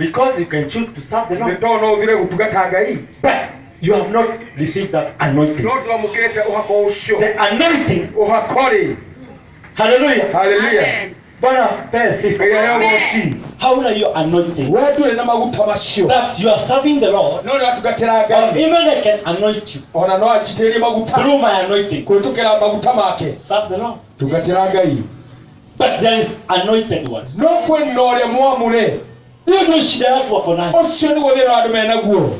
Because you can choose to serve the Lord. Metono uthire gutugata Ngai. But you have not received that anointing. No twamukirete uhako ucio. The anointing. Uhakori. Hallelujah. Hallelujah. Bwana pesi. Hauna hiyo anointing. Wewe ndure na maguta macio. That you are serving the Lord. No watugatira Ngai. Even I can anoint you. Ona no achitiri maguta. Through my anointing. Kutukira maguta make. Serve the Lord. Tugatira Ngai. But there is anointed one. No kwenda ore mwamure. Hiyo ndio shida yako wako nayo. Ocio ni guthira andu mena guo.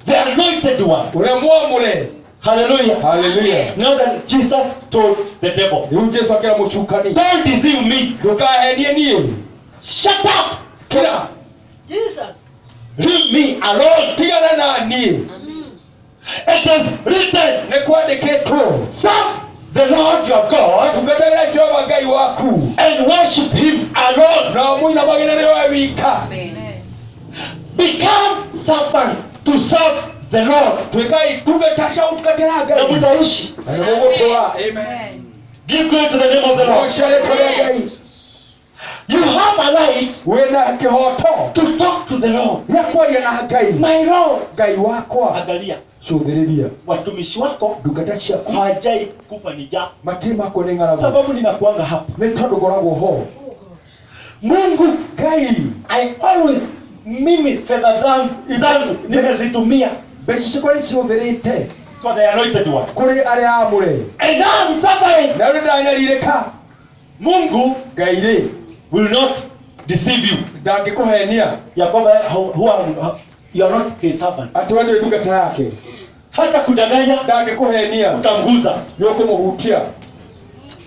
The anointed one. Ure mwamure. Hallelujah. Hallelujah. Now that Jesus told the devil, Riu Jesu akira mucukani. don't deceive me. Ndukahenie nie. Shut up. Kira. Jesus. Leave me alone. Tigana na nie. It is written, Ne kwandikitwo. serve the Lord your God Tugatagira Jehova Ngai waku. and worship him alone. Na muina magina ni wewe wika. Amen. Become servants to serve the Lord. Tukai tugatasha utukatira Na Ngai. mutaishi. Na mugotoa. Amen. Give glory to the name of the Lord. Oshale tore Ngai. You have a right Wena kihoto. to talk to the Lord. Ya kwaria na Ngai. My Lord. Ngai wakwa. Angalia, Cuthiriria. watumishi wako Ndungata ciaku. hawajai kufa ni njaa. Matima ko ni ng'aragu. Sababu ninakuanga hapa. Ni tondu ngoragwo ho. Mungu, Ngai. I always, mimi fedha zangu nimezitumia Mbeca ciakwa niciuthirite for the anointed one. kuri aria amure. And now I'm suffering. Na riu ndanyaririka. Mungu Ngai ri will not deceive you. ndangikuhenia Ya kwamba you are not his servant. ati wewe ndio ndungata yake. Hata kudanganya Ndangikuhenia. utamguza. Ni ukumuhutia.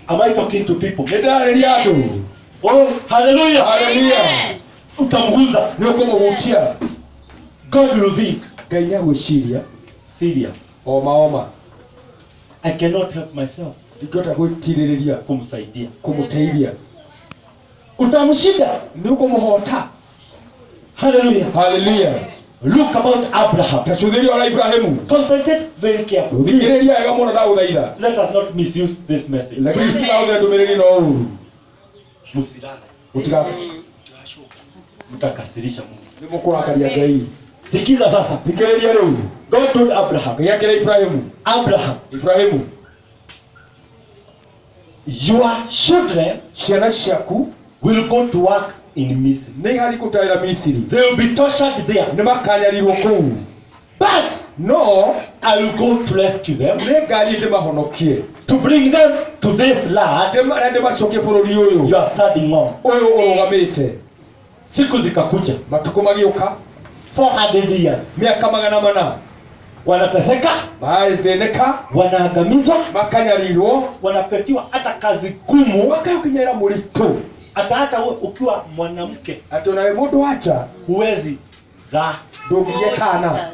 Am I talking to people? Nitariria andu. Oh, hallelujah. Hallelujah. Utamguza. Ni ukumuhutia. God will think Ngai nĩagwĩciria serious. oma. I cannot help myself Ndingĩhota gwĩtirĩrĩria kumsaidia. kũmũteithia. Utamshinda. Nĩ ũkũmũhota. Hallelujah. Hallelujah. Look about Abraham. Tacũthĩria ũra Ibrahimu. Concentrate very carefully. Thikĩrĩria wega mũno ndagũthaitha. Let us not misuse this message. Lakini tũtigahũthĩre ndũmĩrĩri no ũru. Musirare. Mtakasirisha Mungu. Nĩ mũkũrakaria Ngai. Sikiza sasa. Thikĩrĩria rĩu. God told Abraham. Ngai akĩra Ibrahimu. Ibrahimu. Your children Ciana ciaku will go to work in Misri. nĩ harĩ gũtaĩra Misiri. They will be tortured there. Nĩ makanyarirwo kũu. But No, I will go to rescue them, nĩ ngathiĩ ndĩmahonokie. to bring them to this land Ndĩmacokie bũrũri ũyũ. you are studying on. Ũyũ ũrũgamĩte. Siku zikakuja. Matukũ magĩũka. 400 years. Mĩaka 400. Wanateseka, Mathĩnĩka. wanaangamizwa, Makanyarirwo. wanapetiwa hata kazi gumu. Makaũkinyĩra mũritũ. Hata ukiwa mwanamke Atĩ ona wĩ mũndũ wacha huwezi zaa. ndũngĩgĩa kana.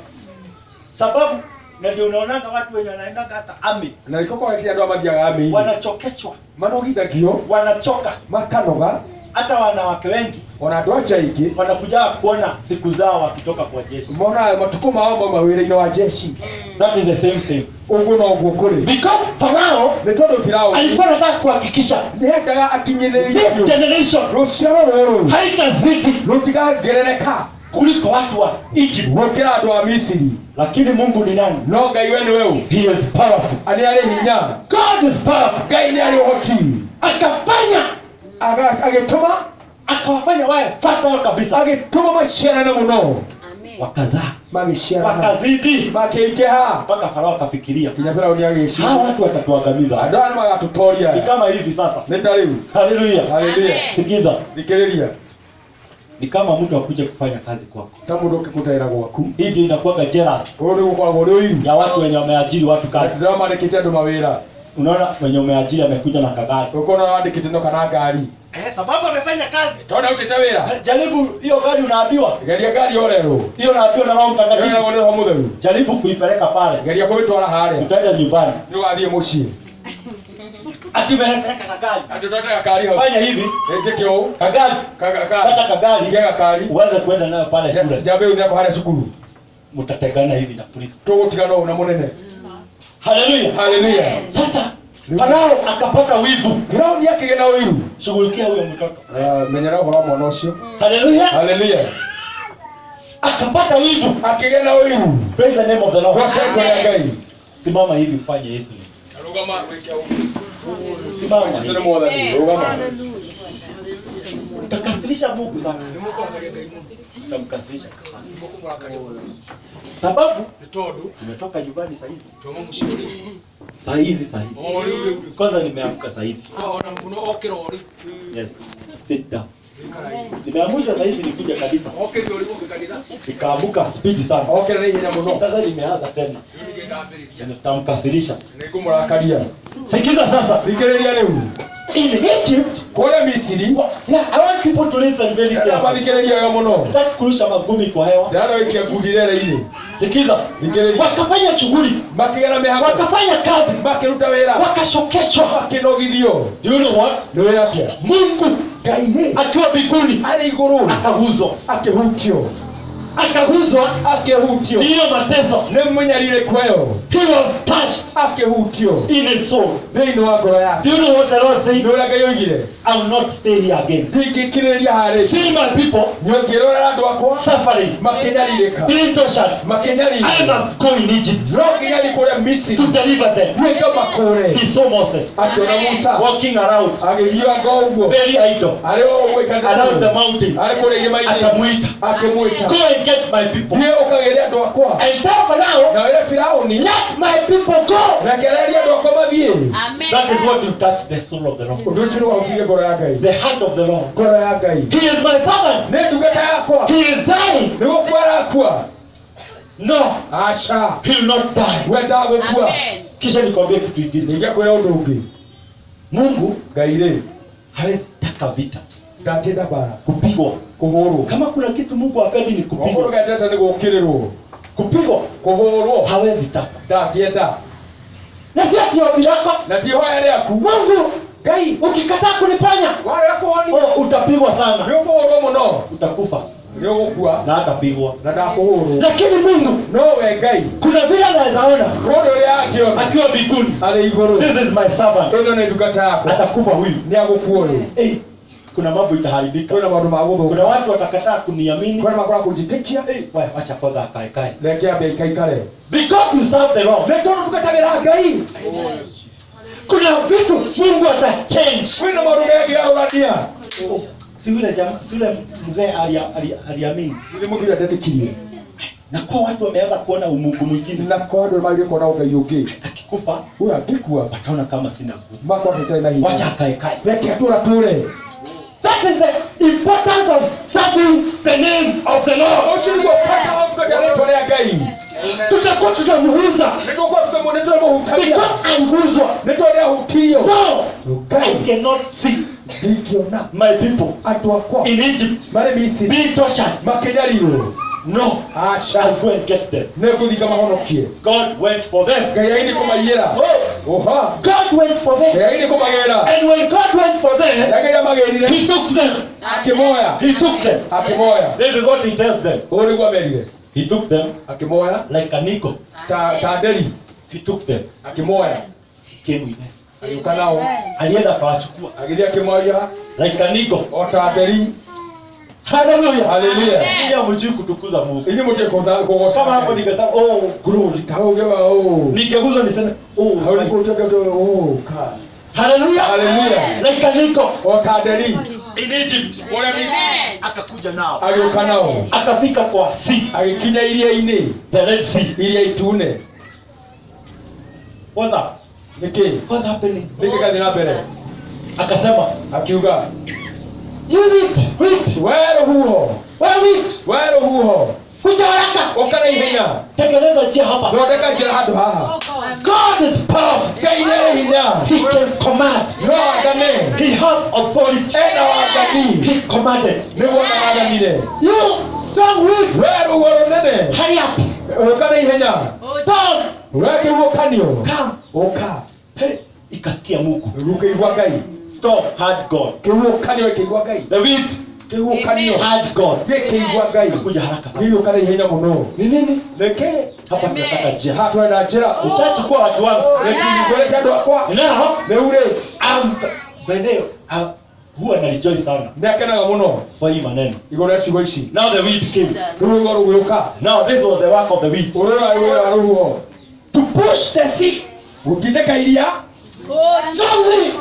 Sababu na ndio unaonanga watu wenye wanaenda hata army Na nĩkũkoragwo andũ amathiaga amĩ-inĩ. wanachokeshwa, Manogithagio. wanachoka. Makanoga. Hata wanawake wengi Ona andũ aja aingĩ. wanakuja kuona siku zao wakitoka kwa jeshi. Monaga matukũ mao mauma wĩra-inĩ wa jeshi. That is the same thing. Ũguo noguo kũrĩ. Because Farao Nĩ tondũ Firaũni alikuwa anataka kuhakikisha nĩendaga akinyithĩrĩrie this generation rũciaro rũrũ haitazidi rũtikangerereka kuliko watu wa Egypt. gũkĩra andũ a Misiri. Lakini Mungu ni nani? No Ngai we nĩ weũ. He is powerful. Nĩ arĩ hinya. God is powerful. Ngai nĩ arĩ ũhoti. Akafanya Agĩtũma akawafanya wae fertile kabisa. agĩtũma maciarane mũno. Amen. Wakazaa, Magĩciarana. wakazidi, Makĩingĩha. mpaka Farao akafikiria Kinya Firaũni hawa agĩciria. watu watatuangamiza. Andũ aya magatũtoria. Ni kama hivi sasa. Nĩ ta rĩu. Haleluya. Haleluya. Sikiza. Thikĩrĩria. Ni kama mtu akuje kufanya kazi kwako. Ta mũndũ ũkĩgũtaĩra gwaku. Hii ndio inakuwa jealous Ũyũ nĩ gũkoragwo ũrĩ ũiru. ya watu wenye wameajiri watu kazi. Ndĩrona mandĩkĩte andũ mawĩra. Unaona wenye umeajiri amekuja na kagari. Ũkona wandĩkĩte no kana ngari. Sababu amefanya kazi. Tona ũtĩte wĩra. Jaribu hiyo gari unaambiwa. Geria ngari orerwo. Hiyo unaambiwa na Roho Mtakatifu. Nĩwĩragwo nĩ Roho Mũtheru. Jaribu kuipeleka pale. Geria kũmĩtwara harĩa. Utaenda nyumbani. Nĩũgathiĩ mũciĩ. Akimepeleka kagari. Atĩ twatega gakari hau. Fanya hivi. Njĩke ũũ. Kagari. Pata kagari. Ngĩe gakari. Uanze kwenda nayo pale shule. Njambe ũthiĩ harĩa cukuru. Mtategana hivi na polisi. Tũgũtigana ũũ na mũnene. Haleluya. Haleluya. Sasa Farao akapata wivu. Firaũni akĩgĩa na ũiru. Shughulikia huyo mtoto. Menyera ũhoro wa mwana ũcio. Haleluya. Haleluya. akapata wivu. Akigena wivu. Praise the name of the Lord. Washaitwa ya Ngai. Simama hivi ufanye Yesu. Rugama wekea Simama. Sasa mwana rugama. Utakasirisha Mungu sana. Utamkasirisha sana. Sababu tumetoka nyumbani saa hizi. Saa hizi. Kwanza nimeamka saa hizi. Yes. Sit down. Nimeamka saa hizi nikuja kabisa. Nikaamuka speed sana. Sasa nimeanza tena. Nitamkasirisha. Nikumurakaria. Sikiza sasa. Dikereria leo. In Egypt, kule Misri. Yeah, I want people to listen very carefully. Dikereria yo muno. Sitaki kurusha magumi kwa hewa. Ndio ikigugirera ile. Sikiza. Dikereria. Wakafanya shughuli. Makigana mehapo. Wakafanya kazi. Makiruta wera. Wakashokeshwa. Makinogithio. Do you know what? Ndio yake. Mungu Ngai akiwa mbinguni ali iguru akaguzwa. Akihutio. Akaguzwa. Akihutio. Ndiyo mateso. Nemunyarire kwayo. He was touched. Akihutio. In his soul. Ndio wa ngoro yake. Do you know what the Lord said? Ndio yake yoigire. I will not stay here again. Ndikikireria hare. See my people. Nyongirora andu akwa. Suffering. Makinyaririka. Being tortured. Makinyaririka. I must go in Egypt. Roginyari kule Misri. To deliver them. Weka makore. He saw Moses. Akiona Musa. Walking around. Agithio ngogo. Very idle. Around the mountain. Alikule ile maini. Akamuita. Akimuita. Go and get my people. Ndiye ukageria andu akwa. And tell Pharaoh. Na ile Firauni. Let my people go. Rekereria andu akwa mathie. Amen. That is what will touch the soul of the Lord. Ndushiro utige ngoro ya Ngai. The heart of the Lord. Ngoro ya Ngai. He is my servant. Ne ndungata yakwa. He is dying. Nigo kwara kwa. No. Asha. He will not die. Wenda gukua. Amen. Kisha nikwambie kitu kingine. Ningekwera undu ungi. Mungu Ngai hawezi taka vita. Ndakenda bara. Kupigwa. Kuhuru. Kama kuna kitu Mungu hapendi ni Kuhuru kupigwa. gatata ni gukirirwo. Kupigwa. Kuhuru. Hawezi taka. Ndakenda. Na si ati ombi lako. Na ti hoya ryaku. Mungu, Ngai, ukikataa kuniponya, wale kuhoni. Utapigwa sana. Ndio kuhuru muno. Utakufa. Ndio gukua. Na atapigwa. Na ndakuhuru. Lakini Mungu, No we Ngai. kuna vile anaweza ona. Kodo yake Akiwa mbinguni. ale iguru. This is my servant. Ndio ni ndungata yako. Atakufa huyu. Ni agukuoyo. Kuna mambo itaharibika. Kuna maundu maguthu. Kuna watu watakataa kuniamini. Kuna makora kujitikia. Wewe acha kwanza akae. Lekea bei kaikare. Because you serve the Lord. Ndio tukatagira Ngai. Kuna vitu Mungu atachange. Kuna maundu mengi yaruradia. Si yule jamaa, si yule mzee aliamini. Ile mugira ndetikirie. Na kwa watu wameanza kuona umungu mwingine. Na kwa watu wale kuona Ngai ungi. Akikufa, Huyo akikua wataona kama sina nguvu. makwa hitaina hii. Wacha akae. Lekea ture. That is the importance of serving the name of the Lord. Oshiri kwa pata watu kataleta ya Ngai. Tutakuwa tutamuuza. Ndio kwa tukamwonetwa muhutaria. Because anguzwa. Ndio ya hutirio. No. Ngai I cannot see ndikiona my people atu akwa in Egypt mare Misri being tortured. makenyariro. No. Asha. I'll go and get them. Neguthika mahonokie. God went for them. Ngai aini kumayira. Oha. God went for them. Ngai aini kumayira. And when God went for them, Ngai amagerire. He took them. Akimoya. He took them. Akimoya. This is what He tells them. Uri kwa merire. He took them Akimoya. like an eagle. Ta deri. He took them. Akimoya. He came with them. Ayuka nao. Alienda akawachukua Agilia kimoya. like an eagle. Ota deri. Hallelujah. Hallelujah. Iya mjui kutukuza Mungu. Ili mute kugosa. Kama hapo nikasema glory. Taogewa nikeguzwa niseme hauli kutoka ka. Hallelujah. Hallelujah. Like an eagle. Ota deri. In Egypt. Wala Misri. Akakuja nao. Ayuka nao. Akafika kwa sea. Akikinya iria-ini. The Red Sea. Iria itune. What's up? What's happening? Niki na mbere. Akasema akiuga wait. Wero huho. Wero huho. Kuja haraka. Okana ihenya. Tengeneza njia hapa. Ndeka njia handu haha. God is powerful. Ngai ni hinya. He can command. No agane. He has authority. Ena wagani. He commanded. Ni wona waganire. You strong wind. Wero huho nene. Hurry up. Okana ihenya. Stop. Weke huo kanio. Come. Oka. Hey, ikasikia Mungu. Ruka igwa Ngai. Stop. Had God. Kihuo kanio keigwa Ngai. The wind. Kihuo kanio. Had God. Keigwa Ngai. Kuja haraka sana. Hiyo kana ihenya muno. Ni nini? Leke. Hapa tunataka njia. Hatwenda njira. Nishachukua watu wangu. Ngore chado akwa. Now, Neure. by the way, huwa analijoy sana Ndekenaga muno. kwa hii maneno. Igora cigo ici. Now the wheat came. Rugo ruguka. Now this was the work of the wheat. Urora wira rugo. To push the seed. Utindeka iria. Strongly.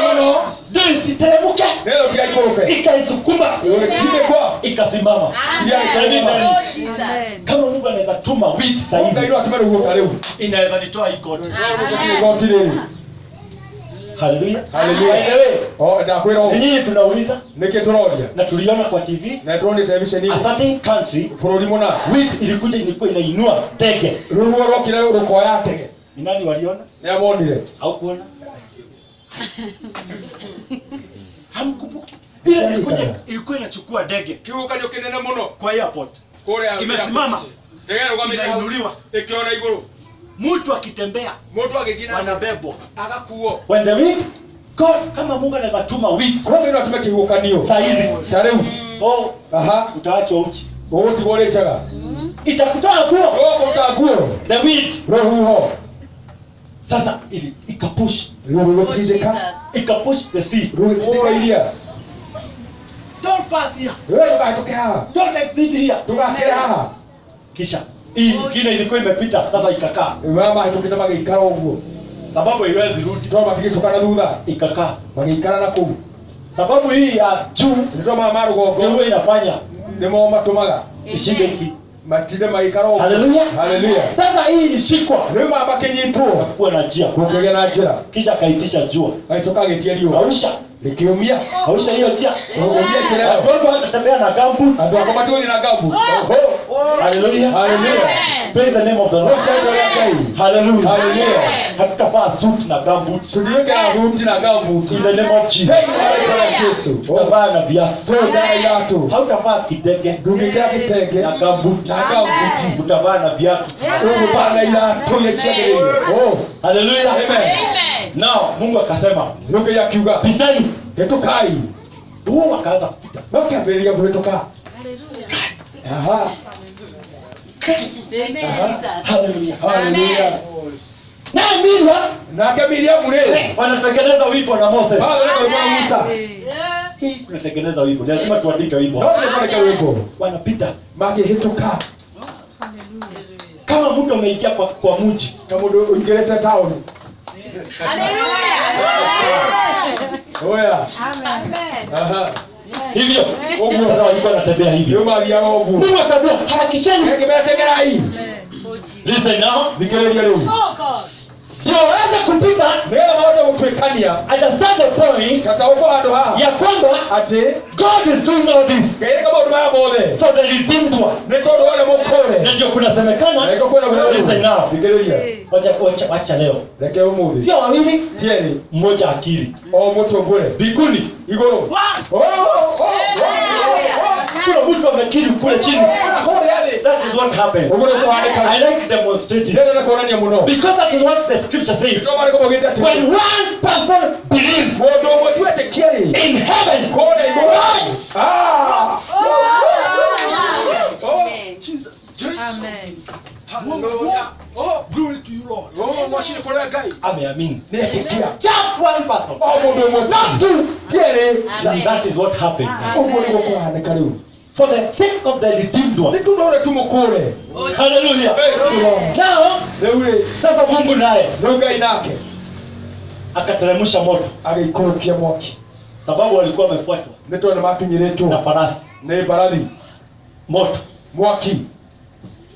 Muno. This iteremuke. Leo kila ikoroke. Ikaisukuma. Utindekwa. Ikasimama. Kama Mungu anaweza tuma wheat sasa hivi. Ndio atuma rugo leo. Inaweza nitoa ikoti. Ikoti leo. Hallelujah. Hallelujah. Oh, ndakwira. Nyinyi tunauliza Niki turoria. na tuliona kwa TV. Na tuone television A certain country Furori mona. wheat ilikuwa inainua tege. Rugo rokira rukoya tege. Ni nani waliona? Ni amonire. Au kuona? Hamkumbuki. Ile ilikuwa inachukua ndege. Kiukanyo kinene muno Kwa airport. kule Imesimama. Ndege rugamite Inainuliwa. ikiona iguru. Mtu akitembea Mtu agithina wanabebwa. agakuo. When the wheat God, kama Mungu anaweza tuma wheat Kwa nini atume kihukanio? saa hizi Tareu. oh, Aha. utaachwa uchi. Wote wale chaga. Itakutoa nguo. Roko utaguo. The wheat Roho. sasa ikapush. Roho tindeka. Ikapush the sea. Roho tindeka ilia. Don't pass here. Wewe tukatoka hapa. Don't exit here. Tukakera hapa. Kisha hii ingine ilikuwa imepita sasa ikakaa. Mama tukita magikara uguo. Sababu haiwezi rudi. Toa matigisho kana thutha. Ikakaa. Magikara na kuu. Sababu hii ya juu Ndio mama rugongo. ndio inafanya Nimo matumaga. ishinde hiki. Matinde magikara uguo. Hallelujah. Hallelujah. Sasa hii ilishikwa Ndio mama kenyitwo. kuwa na njia. Kukegea na njira. Kisha akaitisha jua. Aisoka getia riwa. Kausha. Likiumia. Kausha hiyo njia. Kuumia chelewa. Watu watatembea na gumboot. Ando akamatiwa na gabu. Hallelujah. Hallelujah. Praise the name of the Lord. Hallelujah. Hallelujah. Hatutavaa suit na gumboot. Tujiweke na ruti na gabu. In the name of Jesus. Hey, Yesu. Utavaa na viatu. So jana yatu. Hautavaa kidege. Dungekea kitege Na gumboot. na gabu. Utavaa na viatu. Bana ila to yeshagelele. Oh, Hallelujah. amen. Now Mungu akasema, Nuke ya kiuga. pitani. Hetukai. Huo wakaanza kupita. Nuke aberia kuhetoka. Aha. Hallelujah. Hallelujah. Na Miriam Na kamiria mure. wanatengeneza wimbo na Moses. Baba leo kwa Musa. Hii tunatengeneza wimbo. Lazima tuandike wimbo. Ndio kwa kaweko. Wanapita. Mage hetuka. Kama mtu ameingia kwa mji. Kama ndio ungeleta town. Oya. Aha. Hivyo. Sasa walikuwa wanatembea hivyo. Ndio mali ya obu. Mungu akabia harakisheni. Ngemetegera hii. Listen now. Zikelelia leo. Ndio waweze kupita. Ndio watu utwekania. Understand the point. Tata uko ando ha. Ya kwamba Ate God is doing all this kile kama uduma bole. for the redeemed one. Ne todo wale mokore. Na ndio kunasemekana. Eko kwenda kwa Listen now. Zikelelia. Wacha leo. Leke umuthi. Sio wawili. Tieni. Mmoja akili. O moto ngore. Biguni. Igoro. Kuna mtu amekiri kule chini. Kore yale. That is what happened. Ugore kwa andika. I like demonstrating. Ndio na kuonania muno. Because that is what the scripture says. Ndio maana kama ngeta ati. When one person believes Fodo mtu atekiari. in heaven, Kore igoro. Ah. Jesus. Amen. Hallelujah. Oh, glory to you, Lord. Oh, mwashini kore ya gai. Ameamini. Netekia. Just one person. O mundu mmoja. Not two. Tieni. That is what happened. Ugo ni kwa andika leo. For the sake of the redeemed one. Nitunaona tumukure. Hallelujah. Hey, Now, Leure. sasa Mungu naye Lugha inake. akateremsha moto, Agikorokia mwaki. sababu walikuwa wamefuatwa Nitona makinyiretu. na farasi. Ne baradhi. Moto, Mwaki.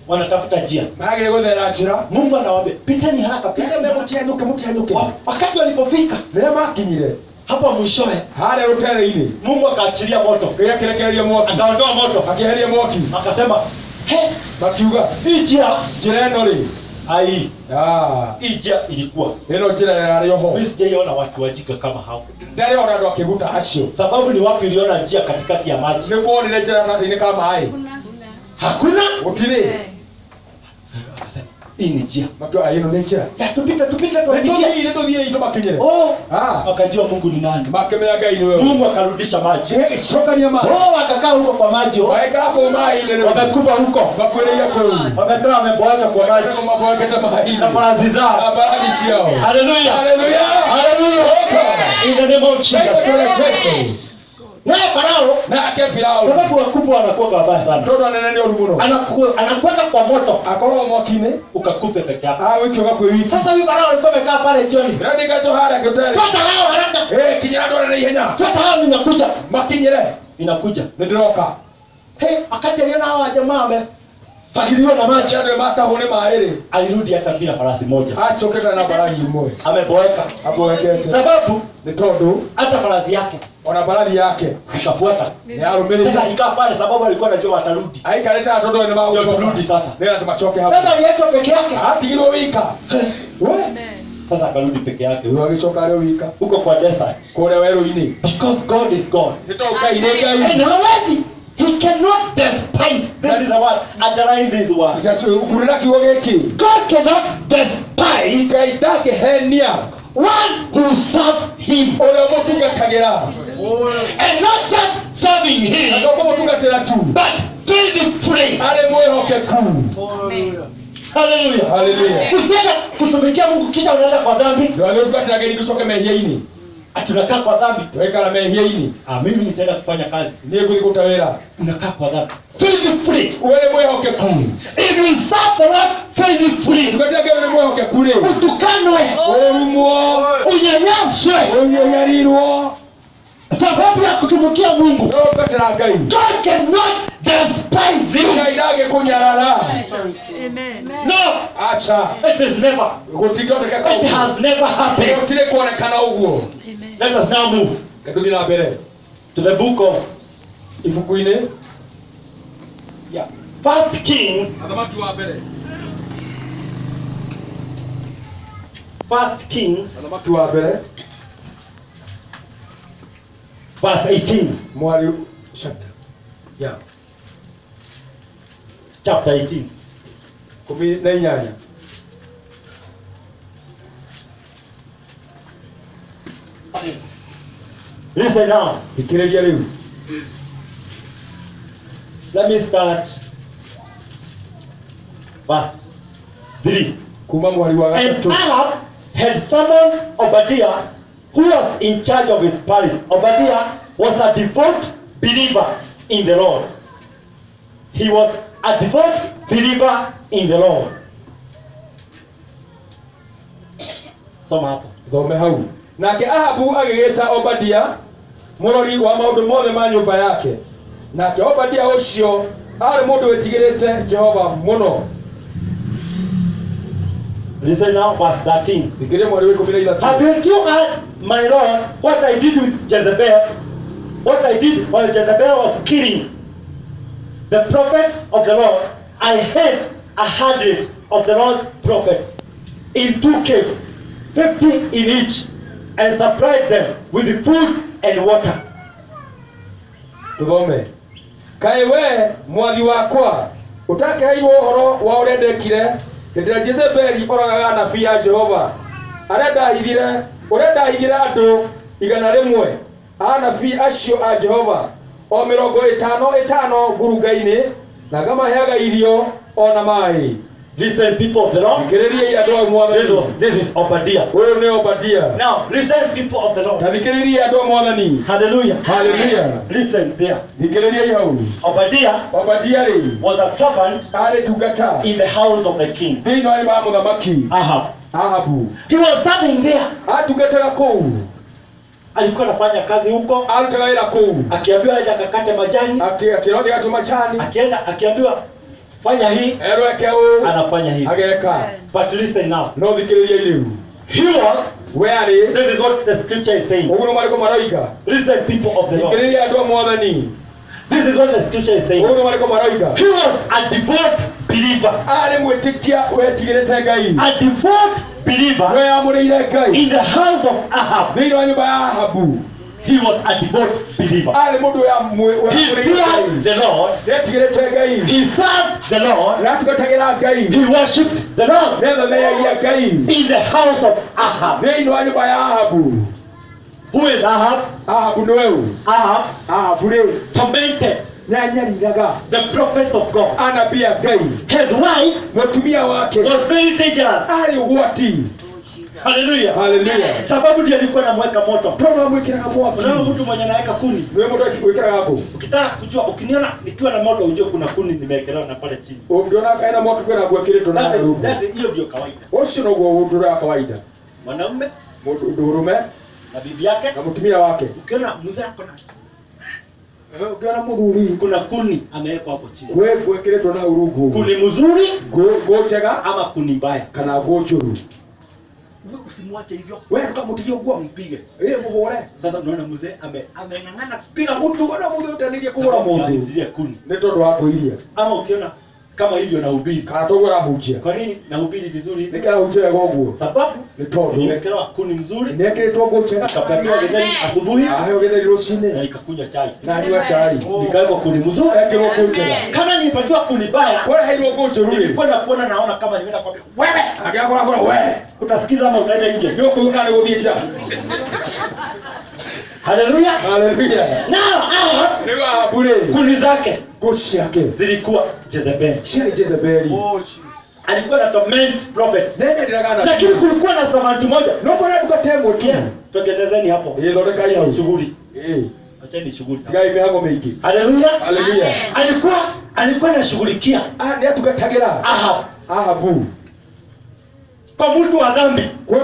wanatafuta njia. Magire gothera njira. Mungu anawaambia pitani haraka, Pita pitani haraka. mutianyuke. Wakati walipofika Ne makinyire. hapo mwishowe, Hale rutere-ini. Mungu akaachilia moto, Kaya kirekereria mwaki. akaondoa moto, Akiheria mwaki. akasema he, Makiuga. hii njia Njira ino ri. ai, Ah. hii njia ilikuwa Ino njira yari oho. mimi sijaiona watu wajika kama hao. Ndari ona andu akiguta acio. Sababu ni wapi uliona njia katikati ya maji? Ni kuonire njira tatu-ini kama hai. Hakuna. Gutiri. Akasema hii ni njia. makio ayino necha Ya tupite tupitie. neto thie ito makinyere Oh, ah wakajua Mungu ni nani. makemea ngai ni wewe Mungu akarudisha maji. choka ni ama Oh, wakakaa huko kwa maji. waeka hapo mai ile Wamekufa huko. bakwelea kwa Wamekaa wameboeka kwa maji. kama mabwa kata mahali Na parazi zao. habari shao Hallelujah. haleluya Hallelujah. In the name of Jesus. Na Farao na akefirao sababu wakubwa wanakuwa wabaya sana. todo anene orumuno Anakuweka kwa moto akoro mwakine ukakufe peke yako. wiki kwewiki Sasa hivi Farao alikuwa amekaa pale jioni. rani gato hara kotari Fuata hao haraka. kinyana na ihenya Fuata hao ninakuja. makinyere Inakuja. ndiroka Wakati aliona hawa jamaa wamefagiliwa na maji. chade mata hone maere Alirudi hata bila farasi moja. achoketa na baragi moyo Ameboeka. hapo wekete Sababu ni todo hata farasi yake ona baragi yake zikafuata. ni arumeni Sasa alikaa pale sababu alikuwa anajua watarudi. aikaleta todo ni mao Ndio turudi sasa. ndio tumachoke hapo Sasa aliachwa peke yake. atigiro wika we Sasa akarudi peke yake. wewe agicoka leo wika Huko kwa desert. kore weru ini Because God is God. nitoka ine And gai hawezi. He cannot despise. That is a word. Underline this word. jacho ukurira kiwo giki God cannot despise kaitake henia one who serve him. ore mutungatagira And not just serving him, ndoko mutungatira tu but faithfully. ale mwehokeku Hallelujah. haleluya Usiende kutumikia Mungu kisha unaenda kwa dhambi. ndio tugatira gari gicoke mehia ini Tunakaa kwa dhambi. twekara mehia ini Mimi nitaenda kufanya kazi. ni guthi gutawira Unakaa kwa dhambi. Faithfully. ore mwehokeku If you serve the Lord faithfully, tugatira gari mwehokeku ri utukanwe, orumwo unyanyaswe, onyarirwo sababu ya kutumikia Mungu. ndio tugatira ngai God cannot despise you. ngai ndage kunyarara No, acha it is never. gutikoteka It has never happened. gutire kuonekana uguo Let us now move kaduthi na mbere to the book of ibuku-ini 1 Kings. athamaki wa mbere 1 Kings athamaki wa mbere verse 18. mwari chapter Chapter 18. 18 Listen now. ikiriria riu Let me start verse 3. kuma mwari wa And gatatu Ahab had summoned Obadiah, who was in charge of his palace. Obadiah was a devout believer in the Lord. He was a devout believer in the Lord. Soma hapo. thome hau nake Ahabu agigita Obadia murori wa maundu mothe ma nyumba yake nake Obadia ucio ari mundu wetigirite Jehova muno Listen now, verse 13. ikiria mwari wa 13 Haven't you heard, my Lord, what I did with Jezebel? What I did while Jezebel was killing the prophets of the Lord? I hid 100 of the Lord's prophets in 2 caves, 50 in each, and supplied them with food and water. tuthome kae we mwathi wakwa utakeheirwo uhoro wa urendekire hindira Jezebeli oragaga anabii ya Jehova urendahithire andu 100 anabii acio a Jehova o 50 ngurunga-ini na ngamaheaga irio ona mai. Listen, people of the Lord. Thikiriria andu a Mwathani. This is Obadiah. Uyu ni Obadia. Now, listen, people of the Lord. Thikiriria andu a Mwathani. Hallelujah. Hallelujah. Listen there. Thikiriria hau. Obadia ri was a servant ari tungata in the house of the king. thĩinĩ wa nyũmba ya mũthamaki Ahabu. He was serving there. Atungataga kũu. Alikuwa anafanya kazi huko. Arutaga wĩra kũu. Akiambiwa aende akakate majani. Akĩrothia gatu majani. Akienda akiambiwa fanya hii. Erwo eke ũũ. Anafanya hii. Ageka. But listen now. No thikĩrĩria rĩu. He was. Where arĩ. This is what the scripture is saying. Ũguo marĩkũ maroiga. Listen, people of the Lord. Thikĩrĩria andũ a Mwathani. This is what the scripture is saying. Ũguo marĩkũ maroiga. He was a devout believer. Arĩ mwĩtĩkia wetigĩrĩte Ngai. A devout believer Weamũrĩire Ngai. in the house of Ahab. Thĩinĩ wa nyũmba ya Ahabu. He was a devout believer. ari mundu ya He feared the Lord. netigirite ngai He served the Lord. ratugatagira ngai He worshipped the Lord nethathaiagia ngai in the house of Ahab. thĩinĩ wa nyũmba ya Ahabu. Who is Ahab? Ahabu nĩwe ũ? Ahab Ahabu rĩu tormented nĩanyariraga the prophets of God. anabii a ngai. His wife Mũtumia wake was very dangerous. arĩ ũgwati. Hallelujah. Haleluya. Sababu ndiye alikuwa anamweka moto. tondũ amwĩkĩraga mwaki. Unaona mtu mwenye anaweka kuni. nĩwe mũndũ wĩkĩraga ngũ. Ukitaka kujua, ukiniona nikiwa na moto ujue kuna kuni nimewekelewa na pale chini. ũngĩona ena mwaki kwĩna ngũ ĩkĩrĩtwo na rungu. Hiyo ndio kawaida. ũcio noguo ũndũ wa kawaida. Mwanaume mũndũrũme na bibi yake na mũtumia wake. ukiona mzee ako na ũngĩona mũthuri kuna kuni amewekwa hapo chini. ngũ ĩkĩrĩtwo na rungu. Kuni mzuri ngũ njega ama kuni mbaya. kana ngũ njũru. Wewe usimwache hivyo. wewe tukamutigie ũguo Mpige. mũhũre. Sasa unaona mzee ameng'ang'ana kupiga mtu Kona mũndũ ũtanĩrie kũgũra mũndũ zile kuni. nĩ tondũ wa kũiria. Ama ukiona kama hivyo na ubiri. kana tũguo arahunjia. Kwa nini na ubiri vizuri hivi? nĩkĩ arahunjia wega ũguo. Sababu nĩ tondũ nimewekelewa kuni nzuri, nĩekĩrĩtwo ngũ njega. nikapatiwa githeri asubuhi aheo gĩtheri rũcinĩ na nikakunywa chai. na anyua cai. Nikawekwa kuni mzuri. ekĩrwo ngũ njega. Kama nilipatiwa kuni baya, kũrĩa hairwo ngũ njũru rĩ. nilikwenda kuona naona kama nienda kwambia wewe angĩakora we utasikiza ama utaenda nje. nĩ ũkũgũka nĩ gũthiĩ nja. Haleluya. Haleluya. Nao hao rĩu Ahabu rĩ kuni zake ngũ ciake zilikuwa Jezebel. ciarĩ Jezebeli. Alikuwa na torment prophets. nĩanyariraga anabii. Lakini kulikuwa na samaki moja. no kũrĩa ndugatemwo tu. Yes, tuendelezeni hapo. thondeka hau. Shughuli. ĩ Acheni shughuli. tigai mĩhango mĩingĩ. Haleluya. Haleluya. Alikuwa anashughulikia nĩatugatagĩra Ahab Ahabu kwa mtu wa dhambi. kwa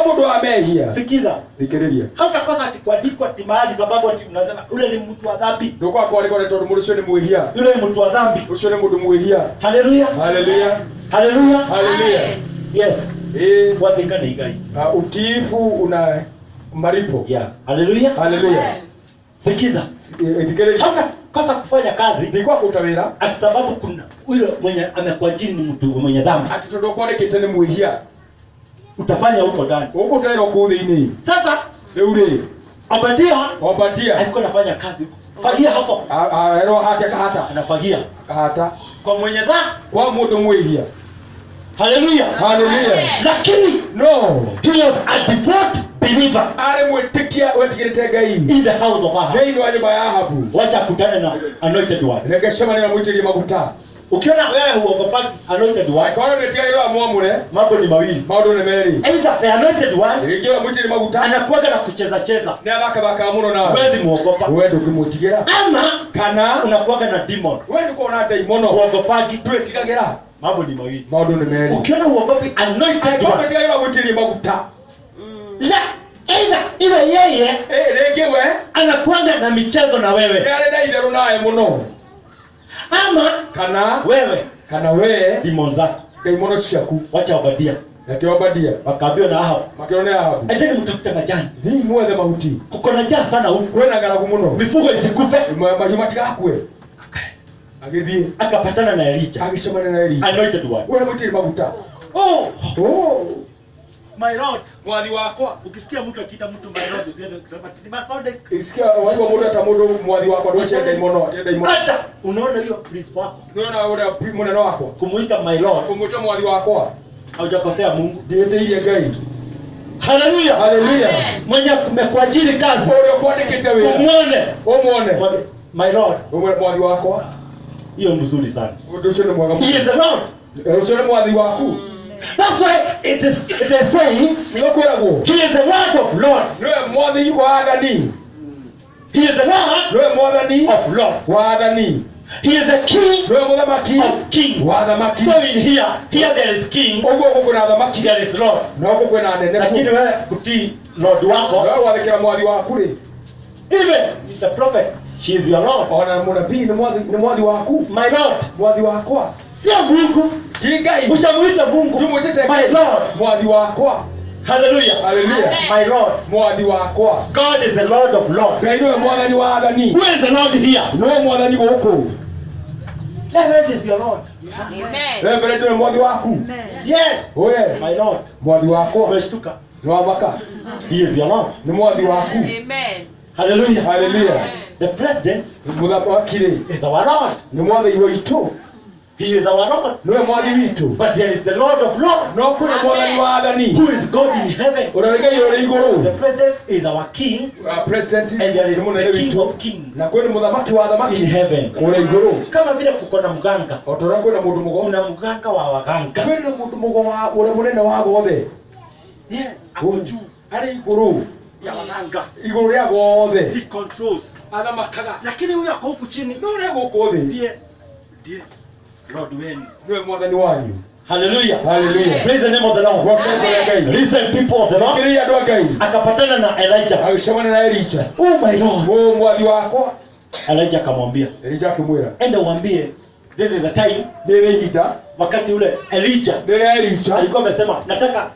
mũndũ wa mehia. Sikiza. thikĩrĩria. Hautakosa ati kuandikwa ati mahali sababu ati unasema ule ni mtu wa dhambi. ndũkoragwo kwandĩkwo nĩ tondũ mũndũ ũcio nĩ mwĩhia. Yule ni mtu wa dhambi. ũcio nĩ mũndũ mwĩhia. Haleluya. Haleluya. Haleluya. Haleluya. Yes. ĩ Wathika ni gai. utiifu una maripo. Yeah. Haleluya. Haleluya. Sikiza. thikĩrĩria. Hautakosa kufanya kazi ndikwa kũruta wĩra ati sababu kuna yule mwenye amekuwa jini ni mtu mwenye dhambi. atĩ tondũ kwandĩkĩte nĩ mwĩhia. Utafanya huko ndani. ũkũtaĩrwo kũu thĩinĩ. Sasa rĩu rĩ Obadia alikuwa anafanya kazi huko. Fagia hapo. erwo hate akahata. Anafagia akahata kwa mwenye dhambi. kwa mũndũ mwĩhia. Haleluya. Haleluya. Lakini no he was a devout believer arĩ mwĩtĩkia wetigĩrĩte Ngai in the house of Ahab. thĩinĩ wa nyũmba ya Ahabu. Wacha kutana na anointed one. nĩngĩcemania na mũitĩrĩria maguta. Ukiona wewe huogopaki anointed one, korwo nĩtigagĩrwo amwamũre mambo ni mawili. maũndũ nĩ merĩ. Either the anointed one rĩngĩ ũrĩa mũitĩrĩria maguta anakuaga na kucheza cheza, nĩ athakathakaga mũno nawe. huwezi muogopa. we ndũngĩmwĩtigĩra. Ama kana unakuaga na demon, we nĩkorwo na ndaimono. huogopaki. ndwĩtigagĩra. Mambo ni mawili. maũndũ nĩ merĩ. Ukiona huogopi anointed korwo one, nĩtigagĩrwo mũitĩrĩria maguta. la either iwe yeye rĩngĩ we anakuaga na michezo na nĩ wewe, arĩ na itherũ nawe mũno. ama kana we demon zako. ndaimono ciaku. Wacha Obadia nake Obadia wakaambiwa na Ahab, makĩrwo nĩ Ahabu. endeni mtafute majani, thiĩ mwethe mahuti. kuko na njaa sana huku, kwĩna ng'aragu mũno. mifugo isikufe. mahiũ matigakue. agĩthiĩ Akapatana na Elijah, agĩcemania na Elija. anointed one. we mũitĩrĩria maguta. Oh, My Lord. mwathi wakwa. Ukisikia mtu akiita mtu my Lord usiende kusema ati ni Masode. isikia waigua mũndũ eta mũndũ mwathi wakwa ndũcie ndaimono. atĩ ndaimono. hata unaona hiyo principle wako nĩona ũrĩa mũnene wakwa kumuita my Lord, kũmwĩta mwathi wakwa. haujakosea Mungu. ndĩhĩtĩirie Ngai. Haleluya. Haleluya. Mwenye kumekuajiri kazi, ũrĩa ũkwandĩkĩte wĩra ũmuone. mwambie my Lord, mwathi wakwa. hiyo mzuri sana. ũndũ ũcio nĩ mwega He mũno. is the Lord. ũcio nĩ mwathi waku. That's why it is saying nĩgũkwĩragwo he is the Lord of Lords. nĩwe mwathi wa athani. He is the Lord nĩwe mwathani of Lords. wa athani. He is the King nĩwe mũthamaki of kings. wa athamaki. So in here there is king, ũguo gũkũ kwĩna athamaki there is lords. na gũkũ kwĩna anene. Lakini wewe kutii Lord wako, wewe wathĩkĩra mwathi waku rĩ. even the prophet, she is your Lord. ona mũnabii nĩ mwathi waku. My Lord, mwathi wakwa. sio Mungu. ti Ngai. Hujamuita Mungu. Tumwĩtĩte My Lord. mwathi wakwa. Hallelujah. Haleluya. My Lord. mwathi wakwa. God is the Lord of Lords. Ngai nĩwe mwathani wa athani. Who is the Lord here? nĩwe mwathani gũkũ. Reverend is your Lord. Amen. Reverend nĩwe mwathi waku. Yes. oh yes. My Lord. mwathi wakwa. Umeshtuka. nĩ wamaka. He is your Lord. nĩ mwathi waku. Amen. Hallelujah. Hallelujah. The president Muthamaki is our Lord. nĩ mwathani witũ, He is our Lord. nĩwe mwathi witũ. But there is the Lord of Lords, No kwĩna mwathani wa athani who is God in heaven. ũrĩa ũrĩ Ngai ũrĩ igũrũ. The president is our king, President and there is nĩ mũnene the king witũ, of kings na kwĩna mũthamaki wa in thamaki heaven. kũrĩa igũrũ. Kama vile kuko na mganga, O ta ũrĩa kwĩna mũndũ mũgo, kuna mganga wa waganga. kwĩna mũndũ mũgo wa ũrĩa mũnene wa gothe. Yes, ako juu Arĩ igũrũ, ya waganga. igũrũ rĩa gothe. He controls. Athamakaga. Lakini huyo ako huku chini. No ũrĩa gũkũ thĩ Ndiye Lord wenu. nĩwe mwathani wanyu. Hallelujah. Hallelujah. Praise the name of the Lord. Wacokera Ngai. Listen, people of the Lord. Kĩrĩa andũ a Ngai. Akapatana na Elijah. Agĩcemania na Elija. Oh my Lord. O mwathi wakwa. Elijah akamwambia, Elija akĩmwĩra, enda uambie, this is a time, nĩ ihinda wakati ule Elijah rĩrĩa Elija alikuwa amesema nataka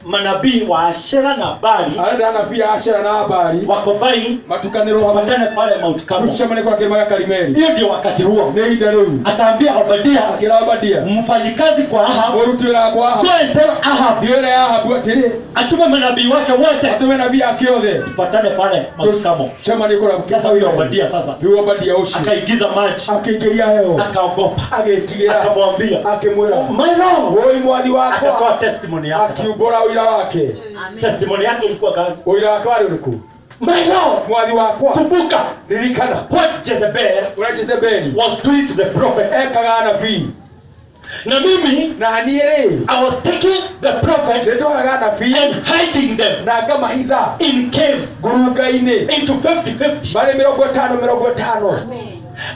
manabii wa Ashera na Bali arenda anabii a Ashera na Abali wakombaini matukanĩrwo hamwe wapatane pale Mount Carmel. tucemanie kwa kĩrĩma gĩa Karimeli. Hiyo ndio wakati huo. Nĩ ihinda rĩu. Akaambia Obadia, Akĩra Obadia, mfanyikazi kwa Ahab, mũruti wĩra kwa Ahabu, go and tell Ahab nĩwĩre Ahabu atĩrĩ, atume manabii wake wote atũme nabii ake othe tupatane pale Mount Carmel. tucemanie kũrĩa Sasa huyo Obadia sasa rĩu Obadia ũcio akaigiza maji, akĩingĩria heho, akaogopa, agĩtigĩra, akamwambia, akĩmwĩra, my Lord, woi mwathi wakwa, akatoa testimony yake. Sasa akiumbũra ũira wake. testimony yake ilikuwa gani? Ũira wake warĩ ũrĩkũ? My Lord, Mwathi wakwa, kumbuka ririkana what Jezebel ũrĩa Jezebeli was doing to the prophet. ekaga anabii, Na mimi, na niĩ rĩ, I was taking the prophet nĩndoraga anabii and hiding them na ngamahitha in caves ngurunga-inĩ into 50-50. marĩ 50-50.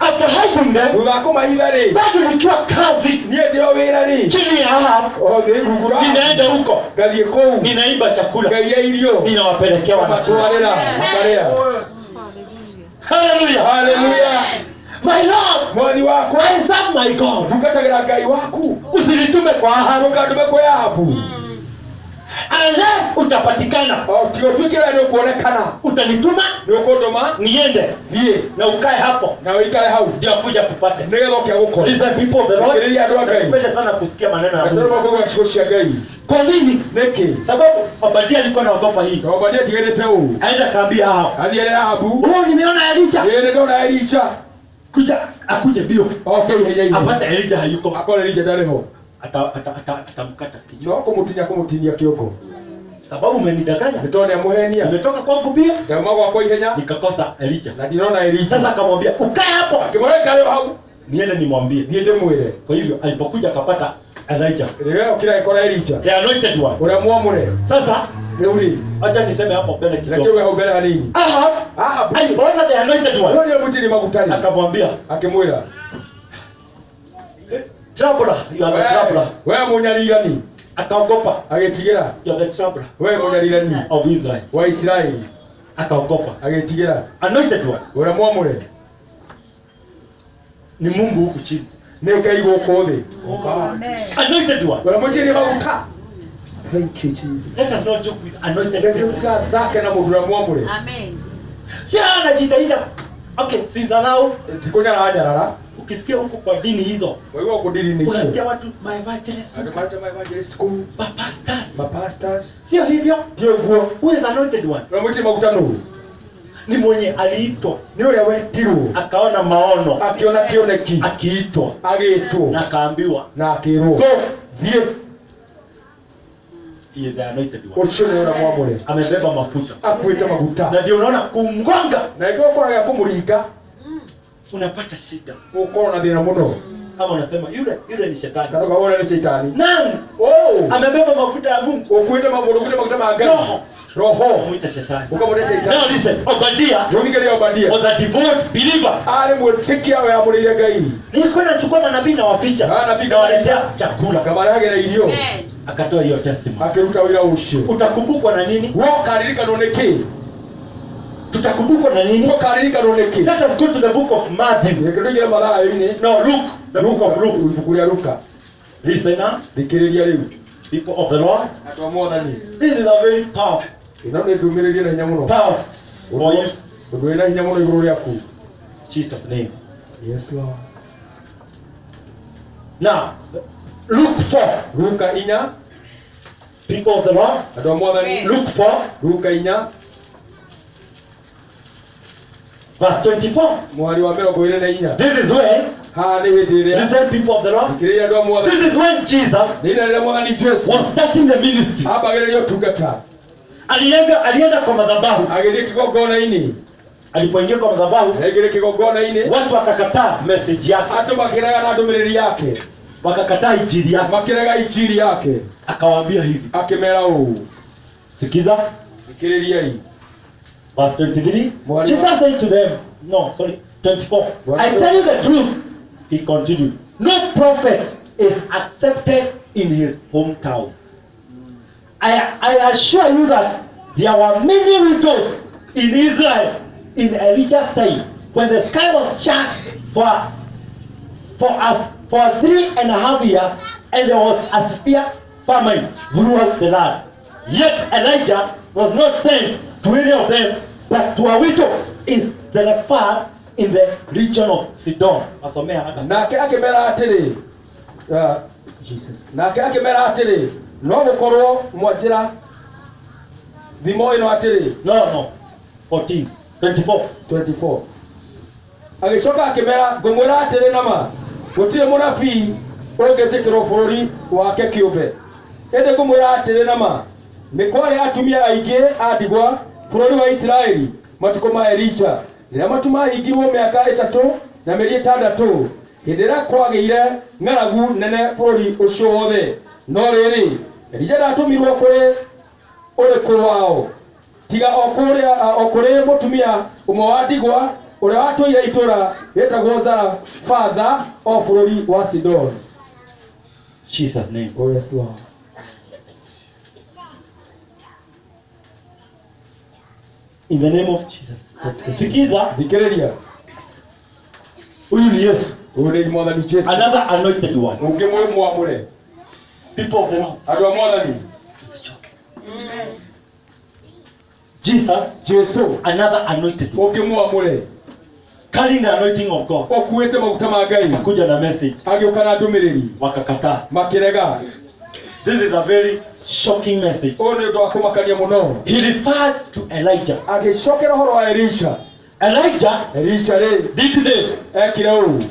After hiding them, Thutha wa kũmahitha rĩ, bado nikiwa kazi niĩ ndĩ o wĩra rĩ, chini ya Ahab, othe rungu rwa ninaenda huko, ngathiĩ kũu ninaimba chakula, ngaia irio ninawapelekea wanakula. matwarĩra makarĩa. Hallelujah. Haleluya. My Lord, Mwathi wakwa, I serve my God. thungatagĩra Ngai waku, Usinitume kwa Ahab ndũkandume kwa Ahabu, unless utapatikana. o tiga ũtuĩke wee nĩũkuonekana, Utanituma nĩũkũndũma niende thiĩ na ukae hapo na ũikare hau ndio kuja kupate. nĩgetha ũke gũkora. Listen, people of the Lord, Thikĩrĩria andũ a Ngai. napenda sana kusikia maneno ya Atũrũma Mungu. kũgĩa ciugo cia Ngai. Kwa nini? Nĩkĩ? Sababu Obadia alikuwa anaogopa hii. Na Obadia atigĩrĩte ũũ, Aenda kaambia Ahab, athiĩre Ahabu, oh, nimeona Elijah. nĩ ndona Elija, Kuja akuje bio. oke ihenya-inĩ, Apate Elijah hayuko. akore Elija ndarĩ ho, Atamkata kichwa. no kũmũtinia kĩongo, Sababu umenidanganya. nĩ tondũ nĩamũhenia, Nimetoka kwangu bio ndauma gwakwa ihenya nikakosa Elijah. na ndinona Elija. Sasa akamwambia ukae hapo, Akĩmwĩra ikare o hau, niende nimwambie. thiĩ ndĩmwĩre. Kwa hivyo alipokuja akapata Elijah, Rĩrĩa okĩra agĩkora Elija, the anointed one. ũrĩa mwamũre. Sasa Rĩu rĩ, acha niseme hapo mbele na kidogo. kĩoge hau mbere hanini, Ahab Ahabu alipoona the anointed one ũyũ nĩamũitirie maguta rĩ, akamwambia, akĩmwĩra, troubler, you are the troubler. we mũnyarirani, Akaogopa, agĩtigĩra, you are the troubler we mũnyarirani of Israel. wa Isiraeli, Akaogopa. agĩtigĩra, Anointed one ũrĩa mwamũre ni Mungu huku chini. nĩ Ngai gũkũ thĩ. Anointed one. We mũitirie maguta. Thank you, Jesus. Let us not joke with anointed Rĩu people. tigathake na mũndũ ũrĩa mwamũre. Sio anajitahidi. Okay, si dharau. Tikũnyaranyarara, Ukisikia huko kwa dini hizo, waigua gũkũ ndini-inĩ icio. unasikia watu my evangelist, Andũ marĩte ma-evangelist kũu, pastors. ma-pastors. Sio hivyo. Ti ũguo. Who is anointed one? Ũrĩa mũitirie maguta nũũ? Ni mwenye aliitwa, Nĩ ũrĩa wetirwo, akaona maono, akĩona kĩoneki, akiitwa agĩtwo na akaambiwa na akĩrwo, go. thiĩ. He is the anointed one. Ũcio nĩ ũrĩa mwamũre, Amebeba mafuta. akuĩte maguta, Na ndio unaona kumgonga na ĩkĩrwo ũkora gĩa kũmũringa, unapata shida. ũkorwo na thĩna mũno, Kama unasema yule ni shetani. kana ũkona nĩ caitani. Nani? Oh, Amebeba mafuta ya Mungu. ũkuĩte maguta ma Ngai, Roho. roho, Muita shetani. ũkamwĩte caitani. Now listen, Obadia Rũthikĩrĩria Obadia, was a devout believer. arĩ mwĩtĩkia weyamũrĩire Ngai, Nilikuwa nachukua manabii na waficha. Nabii Nawaletea chakula. akamarehagĩra irio, Akatoa hiyo testimony. akĩruta wĩra ũcio. Utakumbukwa na nini? Wokaririkanwo nĩ kĩ? Tutakumbukwa na nini? Wokaririkanwo nĩ kĩ? Let us go to the book of Matthew. Gĩkĩndũgĩre Mathayo-inĩ, No, Luke. The book of Luke. ibuku rĩa Luka. Listen now, Thikĩrĩria rĩu, people of the Lord. andũ a Mwathani, This is a very powerful, ĩno nĩ ndũmĩrĩrie na hinya mũno, powerful for you. ũndũ wĩna hinya mũno igũrũ rĩaku. Jesus' name. Yes Lord. Now, Luke 4. Luka 4, People of the Lord. andũ a Mwathani, Luke 4. Luka 4, Verse 24. mwari wa mĩrongo ĩrĩ na inya. This is when, Haha nĩ hĩndĩ ĩrĩa listen people of the Lord, thikĩrĩria andũ a Mwathani. this is when Jesus Nĩ hĩndĩ ĩrĩa Mwathani Jesu was starting the ministry. ambagĩrĩria ũtungata, Alienda kwa madhabahu. agĩthiĩ kĩgongona-inĩ. Alipoingia kwa madhabahu, Aingĩrĩ kĩgongona-inĩ, watu wakakataa message yake, andũ makĩrega na ndũmĩrĩri yake, wakakataa injili yake. makĩrega injiri yake. Akawaambia hivi, Akĩmera ũũ, sikiza thikĩrĩriai. verse 23. Mwalimu. Jesus said to them, no, sorry, 24. I Mwalimu. tell you the truth, he continued. No prophet is accepted in his hometown. I assure you that there were many widows in Israel in Elijah's time when the sky was shut for 3.5 years and there was a severe famine throughout the land. Yet Elijah was not sent to any of them, but to a widow is the far in the region of Sidon. Asomea haraka sana. Nake akĩmera atĩrĩ, nake akĩmera atĩrĩ, no gũkorwo mwanjĩra thimo ĩno atĩrĩ. No. 14. 24. 24. Agĩcoka akĩmera, ngũmwĩra atĩrĩ nama, gũtirĩ mũnabii ũngĩtĩkĩrwo bũrũri wake kĩũmbe. Ĩndĩ ngũmwĩra atĩrĩ nama, nĩ kwarĩ atumia aingĩ a ndigwa bũrũri wa Isiraeli matukũ ma Elija, rĩrĩa matu mahingirwo mĩaka 3 na mĩeri 6, hĩndĩ ĩrĩa kwagĩire ng'aragu nene bũrũri ũcio wothe. No rĩrĩ, Elija ndatũmirwo kũrĩ ũrĩkũ wao, tiga o kũrĩ mũtumia ũmwe wa ndigwa ũrĩa watũire itũũra rĩtagwo Zarephatha o bũrũri wa Sidon. Jesus' name. Oh yes Lord. In the name of Jesus. Sikiza, Thikĩrĩria, huyu ni Yesu. ũyũ nĩ Mwathani Jesu. Another anointed one. Ũngĩ mwamũre, People of the Lord. andũ a Mwathani Jesus, Jesu, another anointed one. ũngĩ mwamũre, Carrying the anointing of God. ũkuĩte maguta ma Ngai, Akuja na message. agĩũka na ndũmĩrĩri, Wakakataa. makĩrega. This is a very shocking message. Ũyũ nĩ ũndũ wa kũmakania mũno. He referred to Elijah. Agĩcokera ũhoro wa Elisha. Elijah Elisha rĩ, did this. ekire ũũ.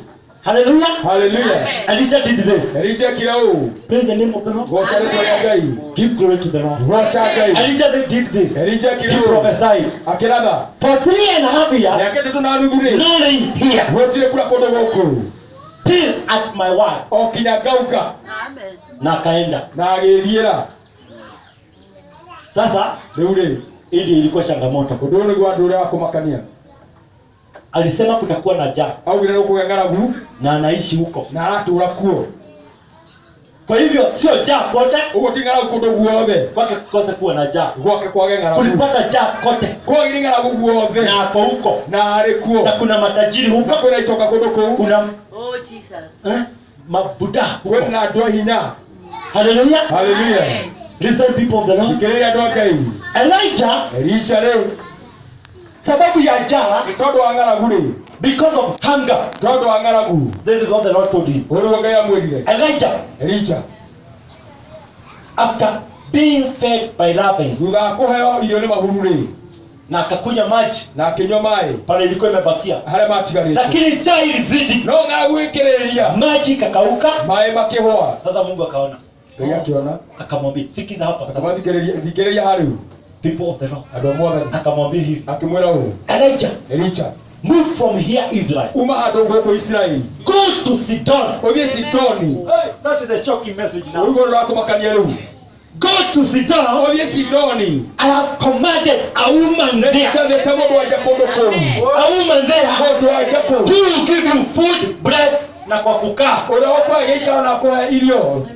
Hallelujah. Hallelujah. Elijah did this. Elisha ekire ũũ. Praise the name of the Lord. Goca rĩtwa rĩa Ngai. Give glory to the Lord. Goca Ngai. Elijah did this. Elisha ekire He ũũ. prophesied. Akĩratha. For 3.5 years, Mĩaka 3 na nuthu rĩ, no rain here. gũtirĩ kura kũndũ gũkũ. Till at my word. O kinya ngauka Na akaenda. na agĩthiĩra. Sasa Rĩu rĩ, hii ndio ilikuwa changamoto. ũndũ ũyũ nĩguo andũ ũrĩa wa kũmakania. Alisema kutakuwa na njaa Augire nĩ gũkũgĩa ng'aragu na anaishi huko. na aratũũra kuo. Kwa hivyo sio njaa kote, Ũguo ti ng'aragu kũndũ guothe, kwake kukose kuwa na njaa. gwake kwage ng'aragu. Kulipata njaa kote Kwagire ng'aragu guothe na ako huko. na arĩ kuo. Na kuna matajiri Na huko. kwĩna itonga kũndũ kũu, Kuna Oh Jesus. mabuda huko. kwĩna andũ a hinya. Hallelujah. Hallelujah. Listen people of the Lord. Thikĩrĩria andũ a Ngai. Elijah, Elisha rĩu, sababu ya njaa, nĩ tondũ wa ng'aragu rĩ, because of hunger. tondũ wa ng'aragu, This is what the Lord told him. ũyũ nĩguo Ngai amwĩrire. Elijah, Elisha, after being fed by ravens, thutha wa kũheo irio nĩ mahuru rĩ, na akakunywa maji na akĩnyua maĩ pale ilikuwa imebakia, harĩa matigarĩte, lakini njaa ilizidi, no ng'aragu ĩkĩrĩrĩria, maji ikakauka. maĩ makĩhũa. Sasa Mungu akaona, Ngai akĩona, akamwambia, sikiza hapa sasa, akaba thikĩrĩria harĩu, people of the Lord, andũ a Mwathani, akamwambia hivi, akĩmwĩra ũũ, Elijah, Elisha, move from here Israel, uma handũ gũkũ Isiraeli, go to Sidon. ũthiĩ Sidoni. Hey, that is a shocking message now. Ũguo nĩ ũrakũmakania rĩu, Go to Sidon. ũthiĩ Sidoni. I have commanded a woman there, Nĩnjathĩte mũndũ wa nja kũndũ kũu, a woman there mũndũ wa nja kũu, who will give you food, bread, na kwa kukaa. ũrĩa ũkũhe gĩikaro na kũhe irio.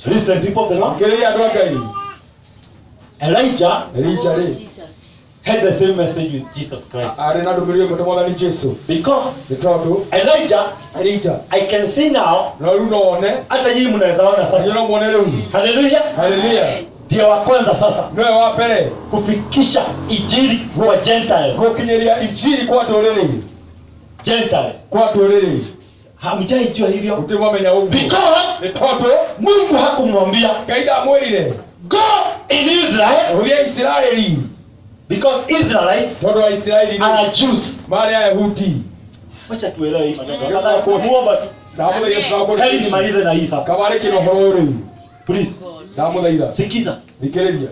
Listen, people of the Lord. Kĩrĩria andũ a Ngai. Elijah Elisha Oh rĩ, Jesus. had the same message with Jesus Christ. arĩ na ndũmĩrĩri ĩmwe ta Mwathani Jesũ. Because Nĩ tondũ Elijah, Elisha, I can see now, na rĩu no wone, hata nyinyi mnaweza ona nĩ sasa. no muone rĩu. Hallelujah. Haleluya. Ndio wa kwanza sasa Nĩwe wa mbere kufikisha injili kwa Gentiles. gũkinyĩria injiri kwa ndũrĩrĩ, Gentiles. kwa ndũrĩrĩ. Hamjaijua hivyo? Gũtirĩ mwamenya ũguo. Because Nĩ tondũ Mungu hakumwambia Ngai ndamwĩrire go in Israel. ũthiĩ Isiraeli. Because Israelites tondu wa Israeli ni are Jews. mari Ayahudi. Wacha tuelewe hii maneno. Afadhali muomba tu. Tamuthaitha tukakora Heri nimalize na hii sasa. kabare kino horo ri. Please. Tamuthaitha Sikiza. thikiriria.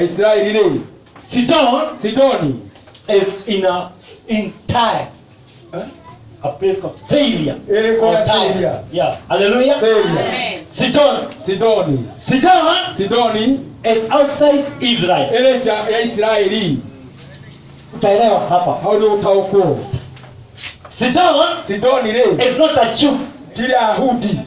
Israel ri Sidoni is in Tyre. A place called Syria. ere kora Syria. Yeah. Hallelujah. Syria. Sidoni is outside Israel. ere ya Israeli. Utaelewa hapa. Hao ndio utaokoa. Sidoni ri is not a Jew. Tiri Yahudi.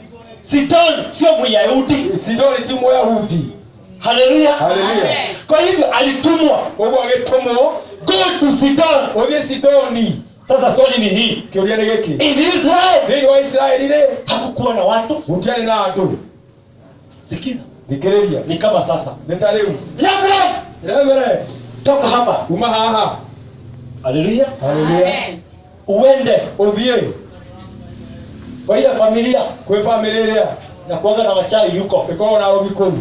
Sidon sio Myahudi. Sidoni ti Myahudi. Hallelujah. Hallelujah. Kwa hivyo alitumwa. Ogo agetumwo Go to Sidon. othie Sidoni. Sasa swali ni hii. Kioria ni giki. In Israel. Thĩinĩ wa Israeli ri Hakukuwa na watu. gũtiarĩ na andũ. Sikiza. Thikĩrĩria. Ni kama sasa. Nĩ ta rĩu. Reverend. Toka hapa. Uma haha. Hallelujah. Hallelujah. Uende Ũthiĩ kwa ile familia kwĩ bamĩrĩ ĩrĩa na kuanga na wachawi yuko. ĩkoragwo na arogi kũu.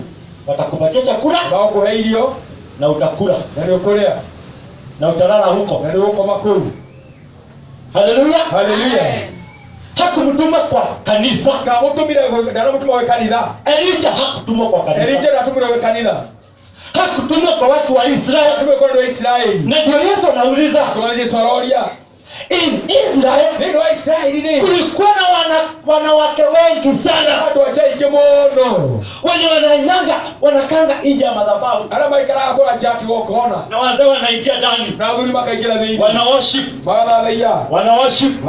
Watakupatia chakula Magũkũhe irio na utakula na nĩ ũkũrĩa na utalala huko. na nĩ ũgũkoma kũu. Hallelujah. Hallelujah. Hakumtuma kwa kanisa. Ndanamũtũma gwĩ kanitha. Elijah hakutumwa kwa kanisa. Elijah ndatũmirwo gwĩ kanitha. Hakutumwa kwa watu wa Israeli. Atũmirwo kwa andũ a Israeli. Na ndio Yesu anauliza. Tũna Jesũ aroria. In Israel Thĩinĩ wa Israeli ri kulikuwa na wanawake wengi sana. andũ acha aingĩ mũno. Wenye wanakanga nje ya madhabahu. Arĩa maikaraga kũrĩa nja ya kĩgongona. Na wazee wanaingia ndani. Na athuri makaingĩra thĩinĩ. Wana worship. Magathathaiya. Wana worship.